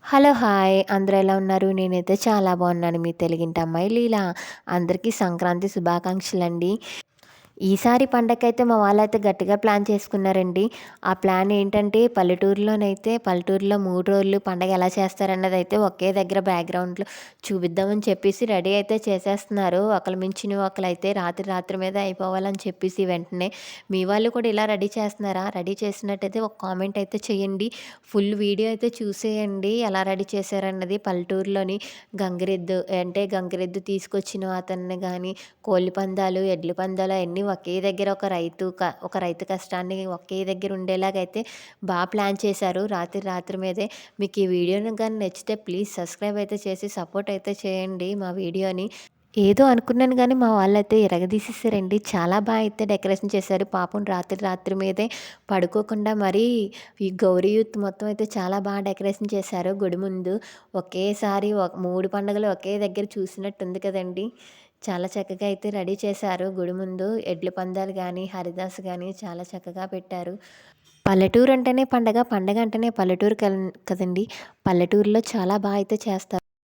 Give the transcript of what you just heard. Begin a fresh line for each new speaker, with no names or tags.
Hello! Hi! అందరూ ఎలా ఉన్నారు? నేనైతే చాలా బాగున్నాను. మీ తెలుగింటి అమ్మాయి లీల. అందరికీ సంక్రాంతి శుభాకాంక్షలండి. ఈసారి పండగకైతే మా వాళ్ళైతే గట్టిగా ప్లాన్ చేసుకున్నారండి. ఆ ప్లాన్ ఏంటంటే పల్లెటూరులో 3 రోజులు పండగ ఎలా చేస్తారన్నదైతే ఒకే దగ్గర బ్యాక్‌గ్రౌండ్‌లో చూపిద్దామని చెప్పేసి రెడీ అయితే చేసేస్తున్నారు. ఒకళ్ళు మించిన ఒకళ్ళైతే రాత్రి మీదే అయిపోవాలని చెప్పేసి వెంటనే మీ వాళ్ళు కూడా ఇలా రెడీ చేస్తున్నారా? రెడీ చేసినట్టయితే ఒక కామెంట్ అయితే చేయండి. ఫుల్ వీడియో అయితే చూసేయండి. ఎలా రెడీ చేశారన్నది పల్లెటూరులోని గంగిరెద్దు తీసుకొచ్చిన అతన్ని గాని, కోళ్ళ పందాలు, ఎడ్ల పందాలు అయన్నీ ఒకే దగ్గర ఒక రైతు కష్టాన్ని ఒకే దగ్గర ఉండేలాగైతే ప్లాన్ చేశారు. రాత్రి మీదే. మీకు ఈ వీడియోని గాని నచ్చితే ప్లీజ్ సబ్స్క్రైబ్ అయితే చేసి సపోర్ట్ అయితే చేయండి మా వీడియోని. ఏదో అనుకున్నాను గానీ, మా వాళ్ళైతే ఇరగదీసేసారండి. చాలా అయితే డెకరేషన్ చేశారు. పాపం రాత్రి మీదే పడుకోకుండా మరీ ఈ గౌరీ యూత్ మొత్తం అయితే చాలా డెకరేషన్ చేశారు గుడి ముందు. ఒకేసారి 3 పండుగలు ఒకే దగ్గర చూసినట్టుంది కదండీ! చాలా చక్కగా అయితే రెడీ చేశారు గుడి ముందు. ఎడ్ల పందాలు గానీ, హరిదాస్ గానీ చాలా చక్కగా పెట్టారు. పల్లెటూరు అంటేనే పండగ, పండగ అంటేనే పల్లెటూరు కదండీ! పల్లెటూరులో చాలా అయితే చేస్తారు.